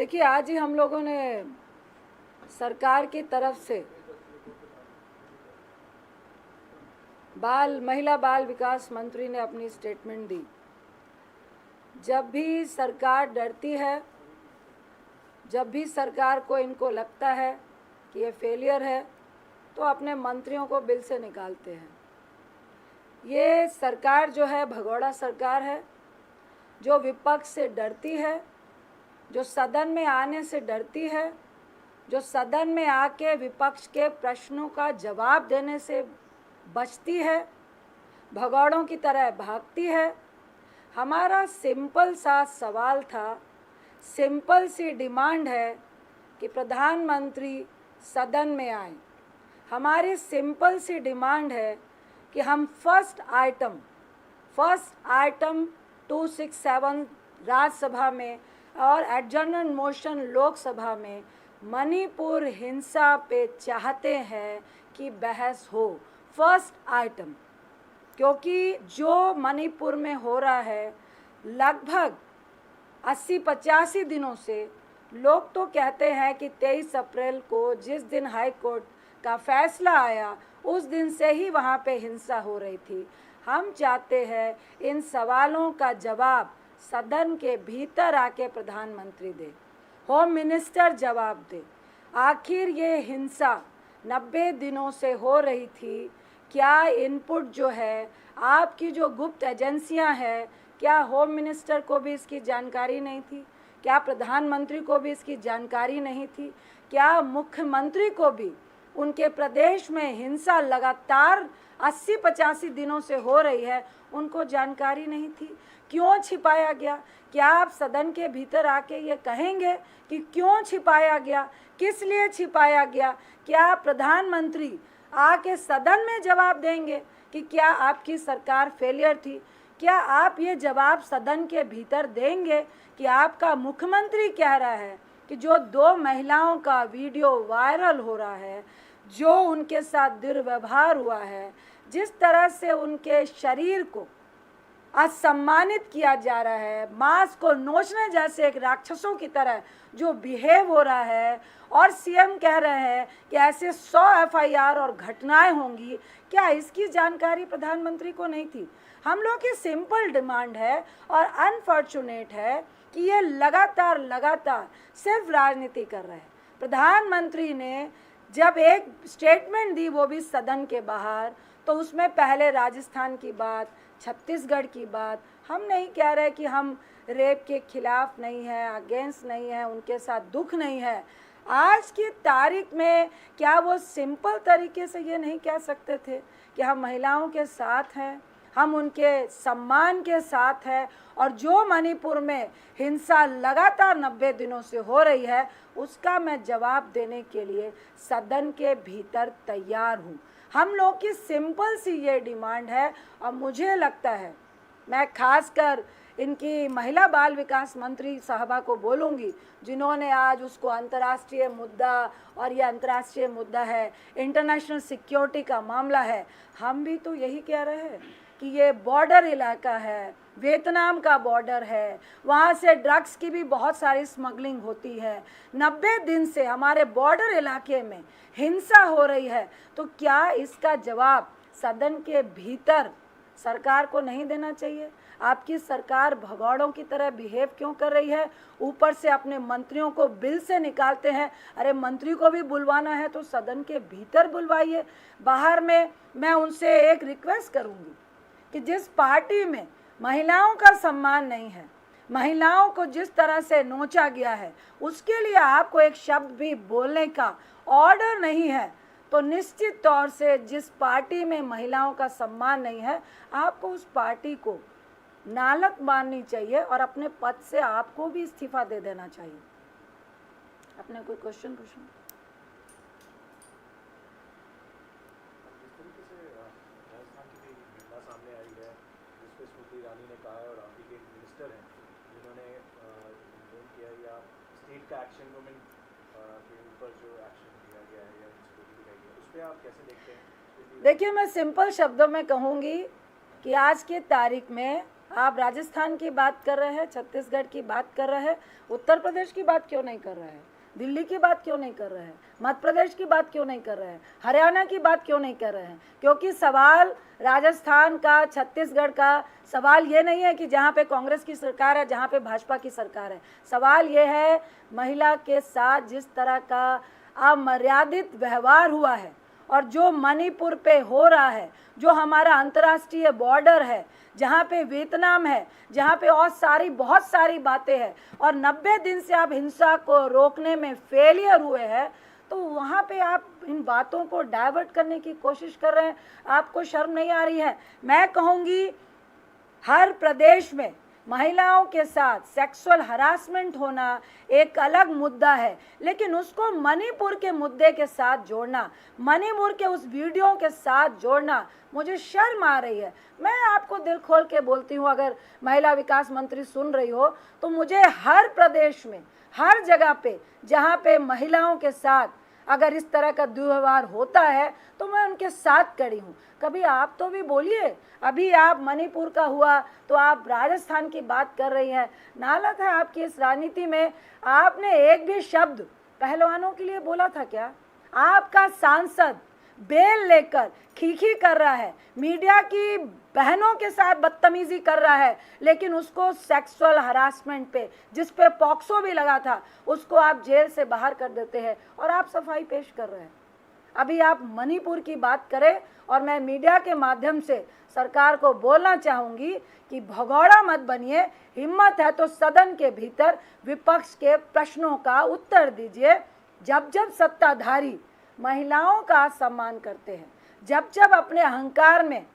देखिए, आज ही हम लोगों ने सरकार की तरफ से महिला बाल विकास मंत्री ने अपनी स्टेटमेंट दी। जब भी सरकार डरती है, जब भी सरकार को इनको लगता है कि ये फेलियर है, तो अपने मंत्रियों को बिल से निकालते हैं। ये सरकार जो है भगोड़ा सरकार है, जो विपक्ष से डरती है, जो सदन में आने से डरती है, जो सदन में आके विपक्ष के प्रश्नों का जवाब देने से बचती है, भगौड़ों की तरह भागती है। हमारा सिंपल सा सवाल था, सिंपल सी डिमांड है कि प्रधानमंत्री सदन में आए। हमारी सिंपल सी डिमांड है कि हम फर्स्ट आइटम 267 राज्यसभा में और एडजर्नमेंट मोशन लोकसभा में मणिपुर हिंसा पे चाहते हैं कि बहस हो, फर्स्ट आइटम। क्योंकि जो मणिपुर में हो रहा है, लगभग 80-85 दिनों से लोग तो कहते हैं कि 23 अप्रैल को जिस दिन हाई कोर्ट का फैसला आया, उस दिन से ही वहाँ पे हिंसा हो रही थी। हम चाहते हैं इन सवालों का जवाब सदन के भीतर आके प्रधानमंत्री दे, होम मिनिस्टर जवाब दे। आखिर ये हिंसा 90 दिनों से हो रही थी, क्या इनपुट जो है आपकी जो गुप्त एजेंसियां हैं, क्या होम मिनिस्टर को भी इसकी जानकारी नहीं थी? क्या प्रधानमंत्री को भी इसकी जानकारी नहीं थी? क्या मुख्यमंत्री को भी उनके प्रदेश में हिंसा लगातार 80-85 दिनों से हो रही है, उनको जानकारी नहीं थी? क्यों छिपाया गया? क्या आप सदन के भीतर आके ये कहेंगे कि क्यों छिपाया गया, किस लिए छिपाया गया? क्या प्रधानमंत्री आके सदन में जवाब देंगे कि क्या आपकी सरकार फेलियर थी? क्या आप ये जवाब सदन के भीतर देंगे कि आपका मुख्यमंत्री कह रहा है कि जो 2 महिलाओं का वीडियो वायरल हो रहा है, जो उनके साथ दुर्व्यवहार हुआ है, जिस तरह से उनके शरीर को असम्मानित किया जा रहा है, मांस को नोचने जैसे एक राक्षसों की तरह जो बिहेव हो रहा है, और सीएम कह रहे हैं कि ऐसे 100 एफआईआर और घटनाएं होंगी, क्या इसकी जानकारी प्रधानमंत्री को नहीं थी? हम लोग की सिंपल डिमांड है और अनफॉर्चुनेट है कि ये लगातार सिर्फ राजनीति कर रहे हैं। प्रधानमंत्री ने जब एक स्टेटमेंट दी, वो भी सदन के बाहर, तो उसमें पहले राजस्थान की बात, छत्तीसगढ़ की बात। हम नहीं कह रहे कि हम रेप के खिलाफ नहीं है, अगेंस्ट नहीं है, उनके साथ दुख नहीं है। आज की तारीख में क्या वो सिंपल तरीके से ये नहीं कह सकते थे कि हम महिलाओं के साथ हैं, हम उनके सम्मान के साथ हैं, और जो मणिपुर में हिंसा लगातार 90 दिनों से हो रही है, उसका मैं जवाब देने के लिए सदन के भीतर तैयार हूँ। हम लोग की सिंपल सी ये डिमांड है, और मुझे लगता है मैं खासकर इनकी महिला बाल विकास मंत्री साहबा को बोलूँगी, जिन्होंने आज उसको अंतर्राष्ट्रीय मुद्दा, और ये अंतर्राष्ट्रीय मुद्दा है, इंटरनेशनल सिक्योरिटी का मामला है। हम भी तो यही कह रहे हैं कि ये बॉर्डर इलाका है, वियतनाम का बॉर्डर है, वहाँ से ड्रग्स की भी बहुत सारी स्मगलिंग होती है। 90 दिन से हमारे बॉर्डर इलाके में हिंसा हो रही है, तो क्या इसका जवाब सदन के भीतर सरकार को नहीं देना चाहिए? आपकी सरकार भगौड़ों की तरह बिहेव क्यों कर रही है? ऊपर से अपने मंत्रियों को बिल से निकालते हैं। अरे मंत्री को भी बुलवाना है तो सदन के भीतर बुलवाइए। बाहर में मैं उनसे एक रिक्वेस्ट करूँगी कि जिस पार्टी में महिलाओं का सम्मान नहीं है, महिलाओं को जिस तरह से नोचा गया है, उसके लिए आपको एक शब्द भी बोलने का ऑर्डर नहीं है, तो निश्चित तौर से जिस पार्टी में महिलाओं का सम्मान नहीं है, आपको उस पार्टी को नालक माननी चाहिए और अपने पद से आपको भी इस्तीफा दे देना चाहिए। अपने कोई क्वेश्चन पूछना? सामने आई है, जिसपे स्मृति ईरानी ने कहा है, और आप भी के मिनिस्टर हैं जिन्होंने किया या स्टेट का एक्शन वुमेन के ऊपर जो एक्शन लिया गया है या इंस्टिट्यूट दिखाई गया, उस पर आप कैसे देखते हैं? देखिए, मैं सिंपल शब्दों में कहूँगी कि आज की तारीख में आप राजस्थान की बात कर रहे हैं, छत्तीसगढ़ की बात कर रहे हैं, उत्तर प्रदेश की बात क्यों नहीं कर रहे हैं? दिल्ली की बात क्यों नहीं कर रहे हैं? मध्य प्रदेश की बात क्यों नहीं कर रहे हैं? हरियाणा की बात क्यों नहीं कर रहे हैं? क्योंकि सवाल राजस्थान का, छत्तीसगढ़ का सवाल ये नहीं है कि जहाँ पे कांग्रेस की सरकार है, जहाँ पे भाजपा की सरकार है। सवाल ये है महिला के साथ जिस तरह का अमर्यादित व्यवहार हुआ है और जो मणिपुर पे हो रहा है, जो हमारा अंतर्राष्ट्रीय बॉर्डर है, जहाँ पे वियतनाम है, जहाँ पे और बहुत सारी बातें हैं, और 90 दिन से आप हिंसा को रोकने में फेलियर हुए हैं, तो वहाँ पे आप इन बातों को डाइवर्ट करने की कोशिश कर रहे हैं। आपको शर्म नहीं आ रही है? मैं कहूँगी हर प्रदेश में महिलाओं के साथ सेक्सुअल हरासमेंट होना एक अलग मुद्दा है, लेकिन उसको मणिपुर के मुद्दे के साथ जोड़ना, मणिपुर के उस वीडियो के साथ जोड़ना, मुझे शर्म आ रही है। मैं आपको दिल खोल के बोलती हूँ, अगर महिला विकास मंत्री सुन रही हो तो मुझे हर प्रदेश में, हर जगह पे जहाँ पे महिलाओं के साथ अगर इस तरह का दुर्व्यवहार होता है तो मैं उनके साथ खड़ी हूँ। कभी आप तो भी बोलिए। अभी आप मणिपुर का हुआ तो आप राजस्थान की बात कर रही हैं। नालत है आपकी इस राजनीति में। आपने एक भी शब्द पहलवानों के लिए बोला था क्या? आपका सांसद बेल लेकर खीखी कर रहा है, मीडिया की बहनों के साथ बदतमीजी कर रहा है, लेकिन उसको सेक्सुअल हरासमेंट पे, जिस पे पॉक्सो भी लगा था, उसको आप जेल से बाहर कर देते हैं और आप सफाई पेश कर रहे हैं। अभी आप मणिपुर की बात करें, और मैं मीडिया के माध्यम से सरकार को बोलना चाहूँगी कि भगोड़ा मत बनिए। हिम्मत है तो सदन के भीतर विपक्ष के प्रश्नों का उत्तर दीजिए। जब जब सत्ताधारी महिलाओं का सम्मान करते हैं, जब जब अपने अहंकार में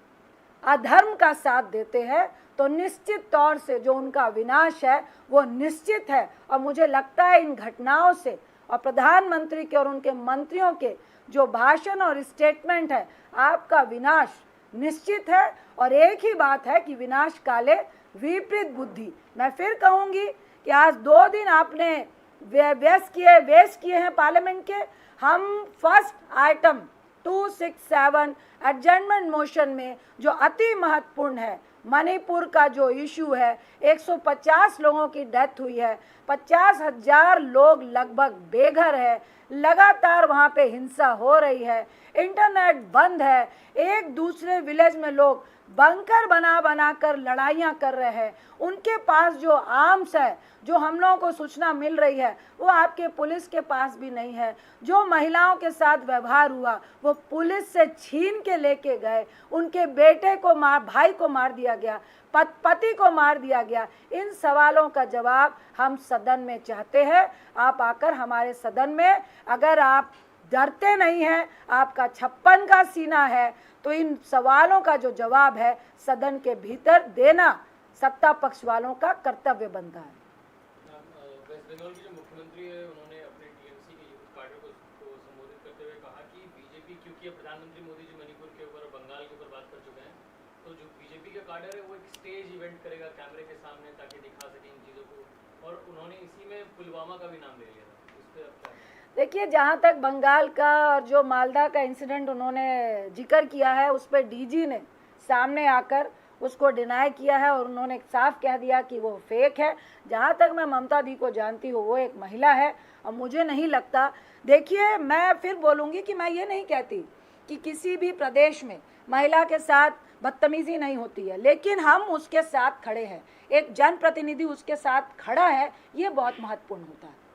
अधर्म का साथ देते हैं, तो निश्चित तौर से जो उनका विनाश है वो निश्चित है। और मुझे लगता है इन घटनाओं से और प्रधानमंत्री के और उनके मंत्रियों के जो भाषण और स्टेटमेंट है, आपका विनाश निश्चित है। और एक ही बात है कि विनाश काले विपरीत बुद्धि। मैं फिर कहूँगी कि आज 2 दिन आपने वेस्ट किए हैं पार्लियामेंट के। हम फर्स्ट आइटम 267 एडजर्नमेंट मोशन में जो अति महत्वपूर्ण है, मणिपुर का जो इशू है, 150 लोगों की डेथ हुई है, 50,000 लोग लगभग बेघर है, लगातार वहाँ पे हिंसा हो रही है, इंटरनेट बंद है, एक दूसरे विलेज में लोग बंकर बना कर लड़ाइयाँ कर रहे हैं। उनके पास जो आर्म्स है, जो हम लोगों को सूचना मिल रही है, वो आपके पुलिस के पास भी नहीं है। जो महिलाओं के साथ व्यवहार हुआ वो पुलिस से छीन के लेके गए। उनके बेटे को भाई को मार दिया गया, पति को मार दिया गया। इन सवालों का जवाब हम सदन में चाहते हैं। आप आकर हमारे सदन में, अगर आप डरते नहीं हैं, आपका 56 का सीना है, तो इन सवालों का जो जवाब है सदन के भीतर देना सत्ता पक्ष वालों का कर्तव्य बनता है। वेस्ट बंगाल के जो मुख्यमंत्री है, उन्होंने अपने टीएमसी के यूथ कार्डर को संबोधित करते हुए कहा कि बीजेपी, क्योंकि प्रधानमंत्री मोदी जी मणिपुर के ऊपर और बंगाल के ऊपर बात कर चुके हैं, तो जो बीजेपी का कार्डर है वो एक स्टेज इवेंट करेगा कैमरे के सामने ताकि दिखा सके इन चीज़ों को, और उन्होंने इसी में पुलवामा का भी नाम ले लिया था। इस पर आप क्या? देखिए, जहाँ तक बंगाल का और जो मालदा का इंसिडेंट उन्होंने जिक्र किया है, उस पर डीजी ने सामने आकर उसको डिनाई किया है और उन्होंने साफ कह दिया कि वो फेक है। जहाँ तक मैं ममता दी को जानती हूँ, वो एक महिला है और मुझे नहीं लगता। देखिए, मैं फिर बोलूँगी कि मैं ये नहीं कहती कि किसी भी प्रदेश में महिला के साथ बदतमीजी नहीं होती है, लेकिन हम उसके साथ खड़े हैं, एक जनप्रतिनिधि उसके साथ खड़ा है, ये बहुत महत्वपूर्ण होता है।